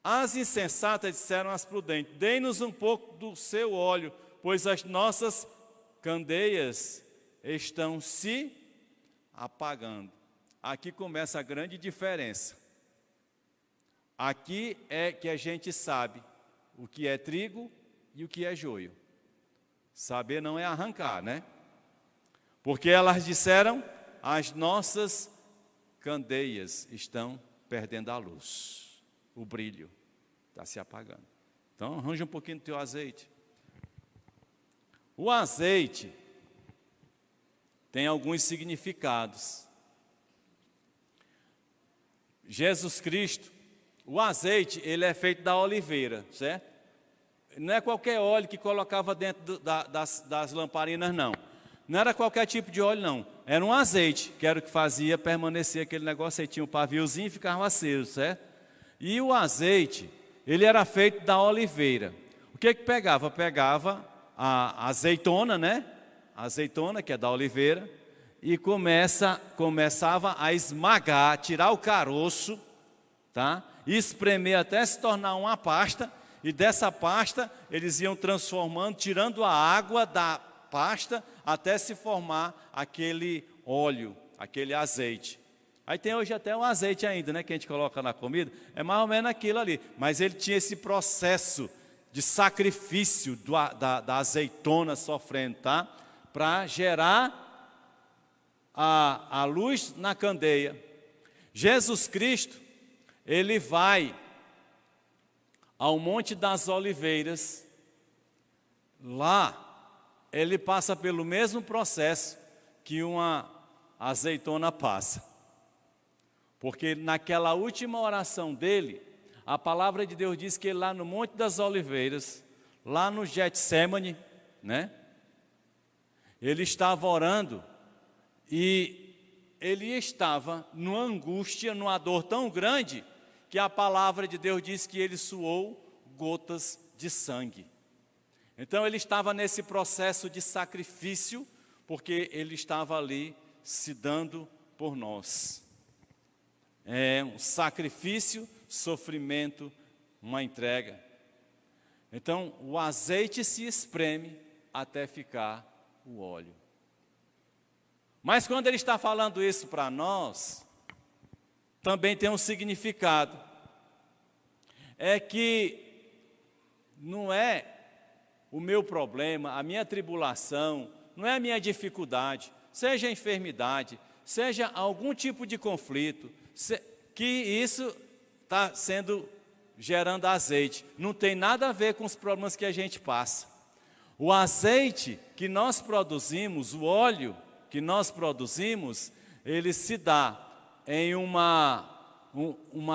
As insensatas disseram às prudentes, dê-nos um pouco do seu óleo, pois as nossas candeias estão se apagando. Aqui começa a grande diferença. Aqui é que a gente sabe o que é trigo e o que é joio. Saber não é arrancar, né? Porque elas disseram, as nossas candeias estão perdendo a luz, o brilho está se apagando. Então arranja um pouquinho do teu azeite. O azeite tem alguns significados. Jesus Cristo, o azeite, ele é feito da oliveira, certo? Não é qualquer óleo que colocava dentro das lamparinas, não. Não era qualquer tipo de óleo, não. era um azeite, que era o que fazia permanecer aquele negócio, aí tinha um paviozinho e ficava aceso, certo? E o azeite, ele era feito da oliveira. O que que pegava? Pegava a azeitona, né? A azeitona, que é da oliveira, e começava a esmagar, tirar o caroço, tá? E espremer até se tornar uma pasta, e dessa pasta eles iam transformando, tirando a água da pasta até se formar aquele óleo, aquele azeite. Aí tem hoje até um azeite ainda, né, que a gente coloca na comida, é mais ou menos aquilo ali, mas ele tinha esse processo de sacrifício da azeitona sofrendo, tá? Para gerar a luz na candeia. Jesus Cristo, ele vai ao Monte das Oliveiras, lá ele passa pelo mesmo processo que uma azeitona passa. Porque naquela última oração dele, a palavra de Deus diz que lá no Monte das Oliveiras, lá no Getsemane, né? Ele estava orando e ele estava numa angústia, numa dor tão grande, que a palavra de Deus diz que ele suou gotas de sangue. Então ele estava nesse processo de sacrifício, porque ele estava ali se dando por nós. É um sacrifício, sofrimento, uma entrega. Então o azeite se espreme até ficar o óleo. Mas quando ele está falando isso para nós, também tem um significado. É que não é o meu problema, a minha tribulação, não é a minha dificuldade, seja a enfermidade, seja algum tipo de conflito, que isso está gerando azeite. Não tem nada a ver com os problemas que a gente passa. O azeite que nós produzimos, o óleo que nós produzimos, ele se dá em uma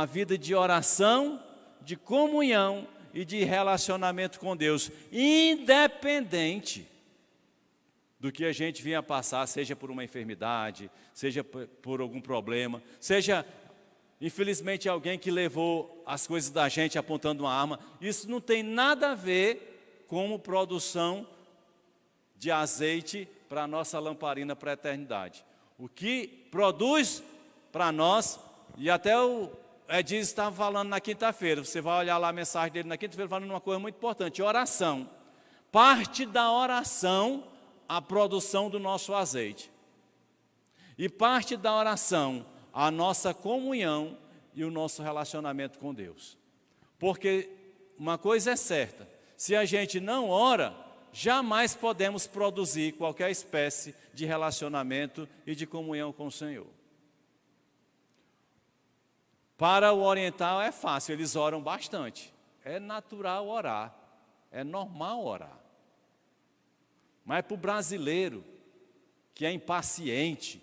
vida de oração, de comunhão e de relacionamento com Deus, independente do que a gente vinha passar, seja por uma enfermidade, seja por algum problema, seja, infelizmente, alguém que levou as coisas da gente apontando uma arma. Isso não tem nada a ver com produção de azeite para a nossa lamparina para a eternidade. O que produz para nós, e até o Edson estava falando na quinta-feira, você vai olhar lá a mensagem dele na quinta-feira, falando uma coisa muito importante: oração. Parte da oração a produção do nosso azeite. E parte da oração a nossa comunhão e o nosso relacionamento com Deus. Porque uma coisa é certa: se a gente não ora, jamais podemos produzir qualquer espécie de relacionamento e de comunhão com o Senhor. Para o oriental é fácil, eles oram bastante. É natural orar, é normal orar. Mas para o brasileiro, que é impaciente,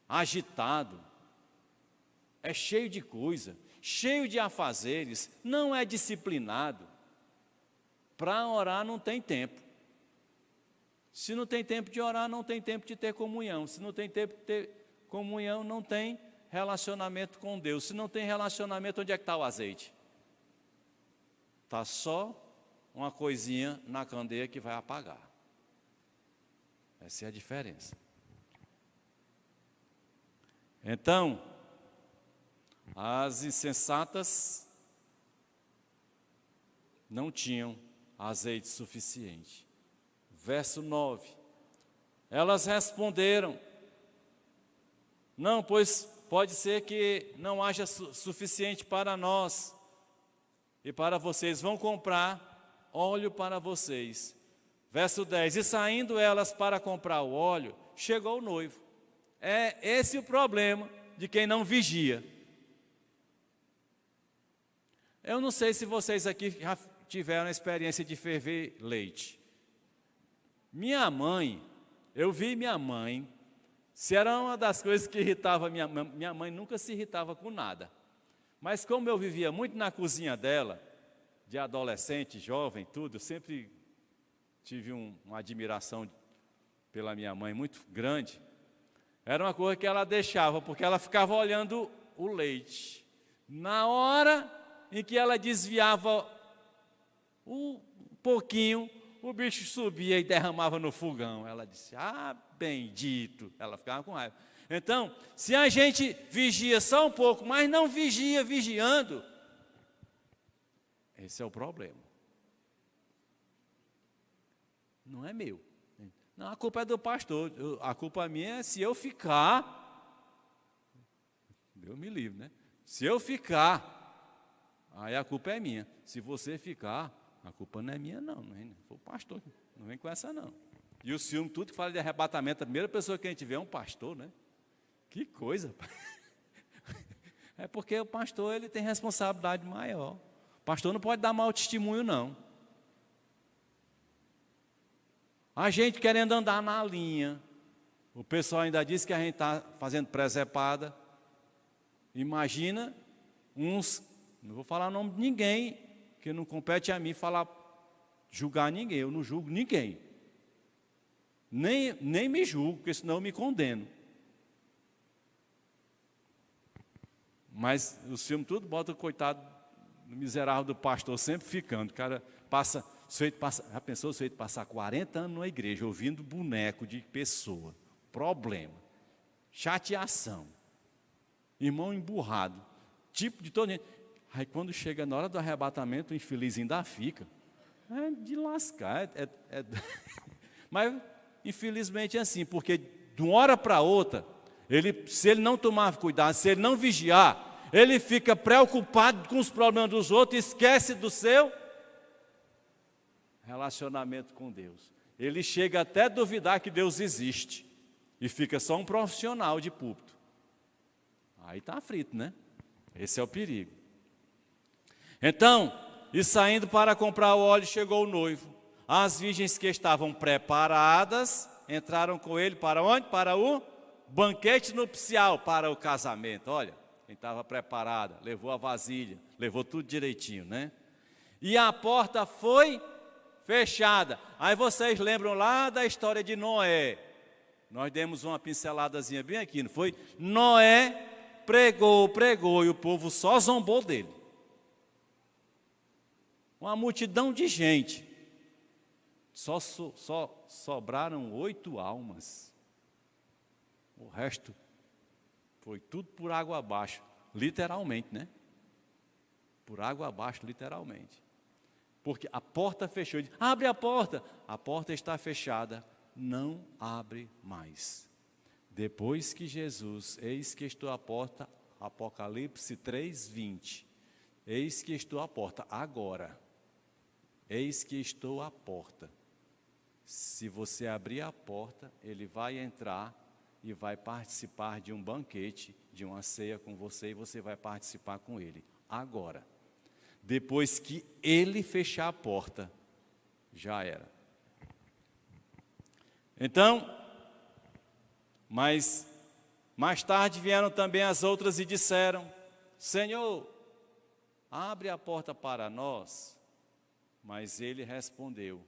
agitado, é cheio de coisa, cheio de afazeres, não é disciplinado, para orar não tem tempo. Se não tem tempo de orar, não tem tempo de ter comunhão. Se não tem tempo de ter comunhão, não tem relacionamento com Deus. Se não tem relacionamento, onde é que está o azeite? Está só uma coisinha na candeia que vai apagar. Essa é a diferença. Então, as insensatas não tinham azeite suficiente. Verso 9. Elas responderam: não, pois pode ser que não haja suficiente para nós e para vocês. Vão comprar óleo para vocês. Verso 10. E saindo elas para comprar o óleo, chegou o noivo. É esse o problema de quem não vigia. Eu não sei se vocês aqui já tiveram a experiência de ferver leite. Minha mãe, eu vi minha mãe, se era uma das coisas que irritava minha mãe nunca se irritava com nada. Mas como eu vivia muito na cozinha dela, de adolescente, jovem, tudo, eu sempre tive uma admiração pela minha mãe, muito grande, era uma coisa que ela deixava, porque ela ficava olhando o leite. Na hora em que ela desviava um pouquinho, o bicho subia e derramava no fogão. Ela disse, bendito. Ela ficava com raiva. Então, se a gente vigia só um pouco, mas não vigia vigiando, esse é o problema. Não é meu. Não, a culpa é do pastor. A culpa minha é se eu ficar. Deus me livre, né? Se eu ficar, aí a culpa é minha. Se você ficar, a culpa não é minha, não. Foi o pastor. Não vem com essa, não. E o filme, tudo que fala de arrebatamento, a primeira pessoa que a gente vê é um pastor, né? Que coisa. É porque o pastor, ele tem responsabilidade maior. O pastor não pode dar mau testemunho, não. A gente querendo andar na linha. O pessoal ainda diz que a gente está fazendo presepada. Imagina uns, não vou falar o nome de ninguém, que não compete a mim julgar ninguém. Eu não julgo ninguém. Nem me julgo, porque senão eu me condeno. Mas os filmes tudo bota o coitado do miserável do pastor sempre ficando. O cara já pensou o sujeito passar 40 anos numa igreja ouvindo boneco de pessoa, problema, chateação, irmão emburrado, tipo de todo jeito. Aí quando chega na hora do arrebatamento, o infeliz ainda fica. É de lascar. Mas infelizmente é assim, porque de uma hora para outra, se ele não tomar cuidado, se ele não vigiar, ele fica preocupado com os problemas dos outros e esquece do seu relacionamento com Deus. Ele chega até a duvidar que Deus existe e fica só um profissional de púlpito. Aí está frito, né? Esse é o perigo. Então, e saindo para comprar o óleo, chegou o noivo. As virgens que estavam preparadas entraram com ele para onde? Para o banquete nupcial, para o casamento. Olha, quem estava preparada, levou a vasilha, levou tudo direitinho, né? E a porta foi fechada. Aí vocês lembram lá da história de Noé. Nós demos uma pinceladazinha bem aqui, não foi? Noé pregou e o povo só zombou dele. Uma multidão de gente. Só sobraram 8 almas. O resto foi tudo por água abaixo, literalmente, né? Por água abaixo, literalmente. Porque a porta fechou. Abre a porta está fechada, não abre mais. Depois que Jesus, eis que estou à porta, Apocalipse 3:20, eis que estou à porta, agora, eis que estou à porta. Se você abrir a porta, ele vai entrar e vai participar de um banquete, de uma ceia com você, e você vai participar com ele, agora. Depois que ele fechar a porta, já era. Então, mas mais tarde vieram também as outras e disseram, Senhor, abre a porta para nós. Mas ele respondeu,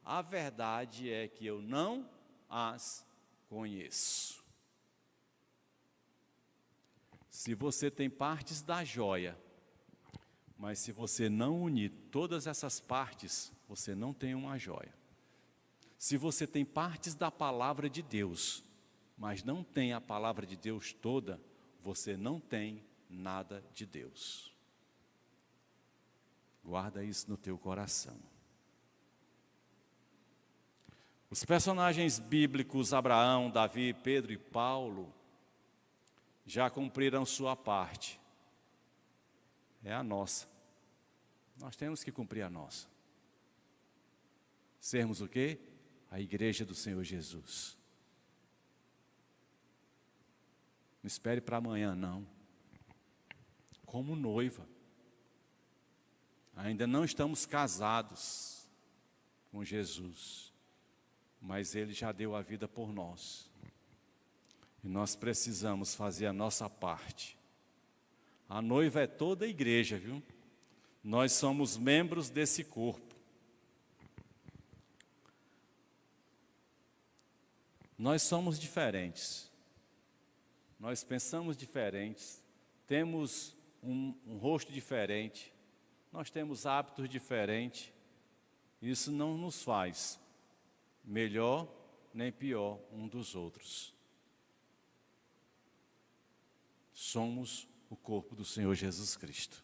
a verdade é que eu não as conheço. Se você tem partes da joia, mas se você não unir todas essas partes, você não tem uma joia. Se você tem partes da palavra de Deus, mas não tem a palavra de Deus toda, você não tem nada de Deus. Guarda isso no teu coração. Os personagens bíblicos, Abraão, Davi, Pedro e Paulo, já cumpriram sua parte. É a nossa. Nós temos que cumprir a nossa. Sermos o quê? A igreja do Senhor Jesus. Não espere para amanhã, não. Como noiva. Ainda não estamos casados com Jesus, mas Ele já deu a vida por nós. E nós precisamos fazer a nossa parte. A noiva é toda a igreja, viu? Nós somos membros desse corpo. Nós somos diferentes, nós pensamos diferentes, temos um rosto diferente, nós temos hábitos diferentes. Isso não nos faz melhor nem pior um dos outros. Somos o corpo do Senhor Jesus Cristo.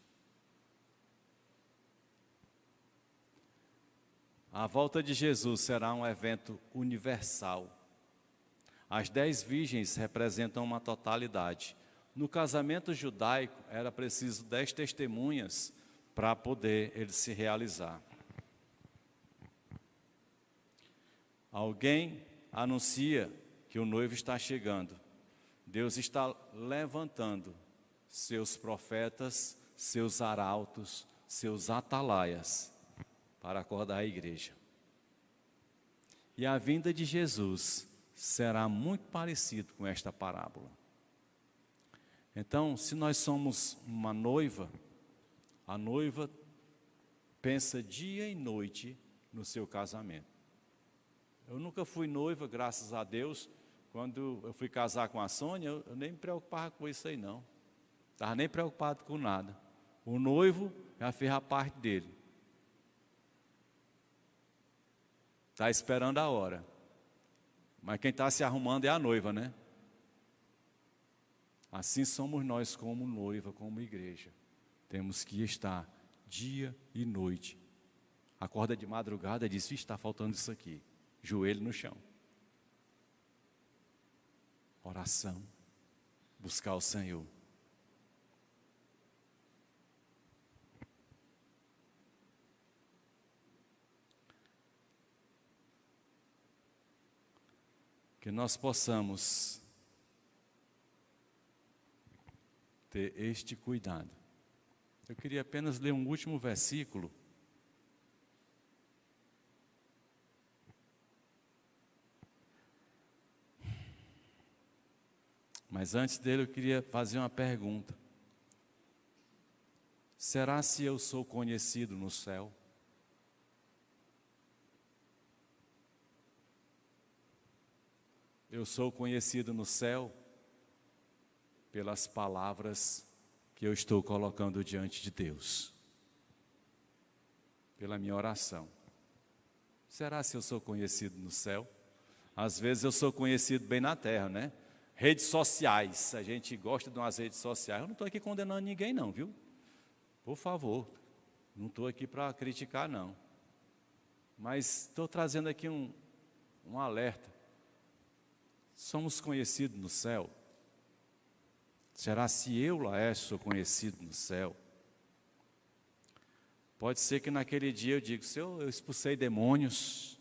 A volta de Jesus será um evento universal. As 10 virgens representam uma totalidade. No casamento judaico, era preciso 10 testemunhas para poder ele se realizar. Alguém anuncia que o noivo está chegando. Deus está levantando seus profetas, seus arautos, seus atalaias para acordar a igreja. E a vinda de Jesus será muito parecido com esta parábola. Então, se nós somos uma noiva, a noiva pensa dia e noite no seu casamento. Eu nunca fui noiva, graças a Deus. Quando eu fui casar com a Sônia, eu nem me preocupava com isso aí não. Estava nem preocupado com nada. O noivo já fez a parte dele. Está esperando a hora. Mas quem está se arrumando é a noiva, né? Assim somos nós como noiva, como igreja. Temos que estar dia e noite. Acorda de madrugada e diz, está faltando isso aqui. Joelho no chão. Oração. Buscar o Senhor. Que nós possamos ter este cuidado. Eu queria apenas ler um último versículo. Mas antes dele eu queria fazer uma pergunta. Será se eu sou conhecido no céu? Eu sou conhecido no céu pelas palavras que eu estou colocando diante de Deus, pela minha oração. Será se eu sou conhecido no céu? Às vezes eu sou conhecido bem na terra, né? Redes sociais, a gente gosta de umas redes sociais. Eu não estou aqui condenando ninguém não, viu? Por favor, não estou aqui para criticar não. Mas estou trazendo aqui um alerta. Somos conhecidos no céu? Será se eu, Laércio, sou conhecido no céu? Pode ser que naquele dia eu diga, Senhor, eu expulsei demônios,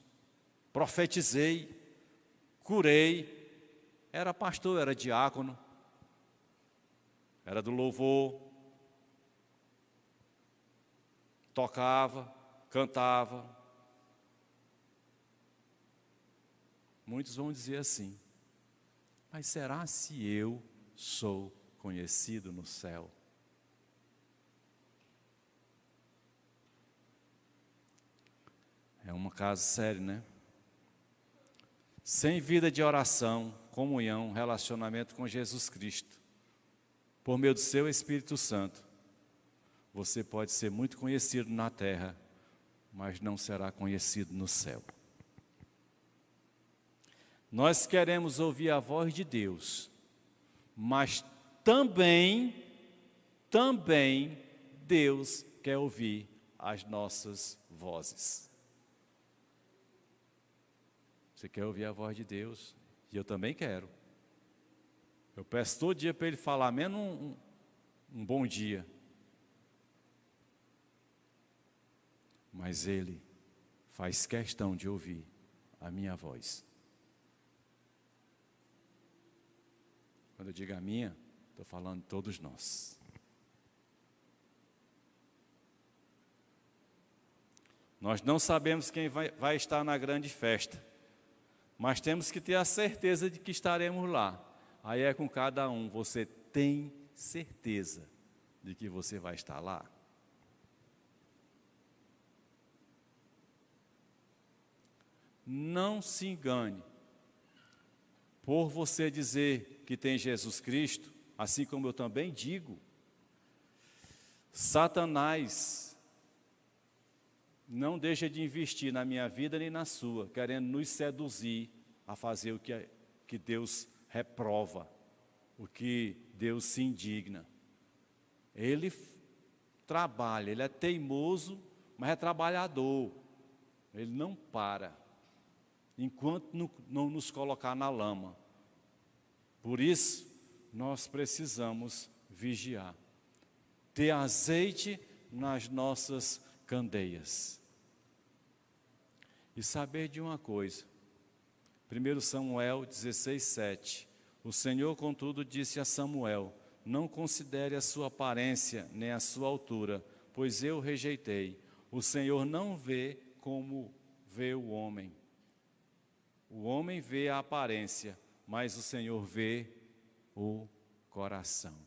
profetizei, curei, era pastor, era diácono, era do louvor, tocava, cantava. Muitos vão dizer assim, mas será se eu sou conhecido no céu? É um caso sério, né? Sem vida de oração, comunhão, relacionamento com Jesus Cristo, por meio do seu Espírito Santo, você pode ser muito conhecido na terra, mas não será conhecido no céu. Nós queremos ouvir a voz de Deus, mas também Deus quer ouvir as nossas vozes. Você quer ouvir a voz de Deus? E eu também quero. Eu peço todo dia para Ele falar, menos um bom dia. Mas Ele faz questão de ouvir a minha voz. Quando eu digo a minha, estou falando de todos nós. Nós não sabemos quem vai estar na grande festa, mas temos que ter a certeza de que estaremos lá. Aí é com cada um, você tem certeza de que você vai estar lá? Não se engane, por você dizer que tem Jesus Cristo, assim como eu também digo, Satanás não deixa de investir na minha vida nem na sua, querendo nos seduzir a fazer o que Deus reprova, o que Deus se indigna. Ele trabalha, ele é teimoso, mas é trabalhador. Ele não para, enquanto não nos colocar na lama. Por isso, nós precisamos vigiar. Ter azeite nas nossas candeias. E saber de uma coisa. 1 Samuel 16:7. O Senhor, contudo, disse a Samuel: não considere a sua aparência nem a sua altura, pois eu o rejeitei. O Senhor não vê como vê o homem. O homem vê a aparência, mas o Senhor vê o coração.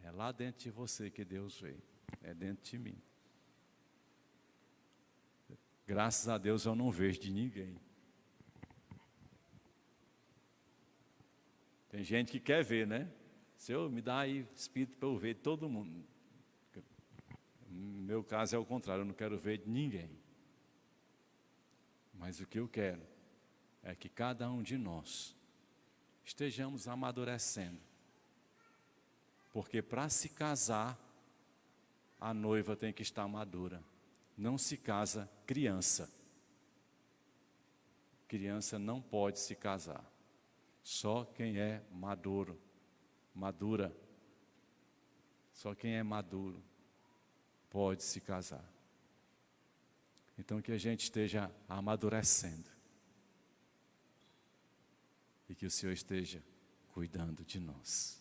É lá dentro de você que Deus vê, é dentro de mim. Graças a Deus eu não vejo de ninguém. Tem gente que quer ver, né? Senhor, me dá aí espírito para eu ver todo mundo. No meu caso é o contrário, eu não quero ver de ninguém. Mas o que eu quero é que cada um de nós estejamos amadurecendo. Porque para se casar, a noiva tem que estar madura. Não se casa criança. Criança não pode se casar. Só quem é maduro, madura, só quem é maduro pode se casar. Então que a gente esteja amadurecendo. E que o Senhor esteja cuidando de nós.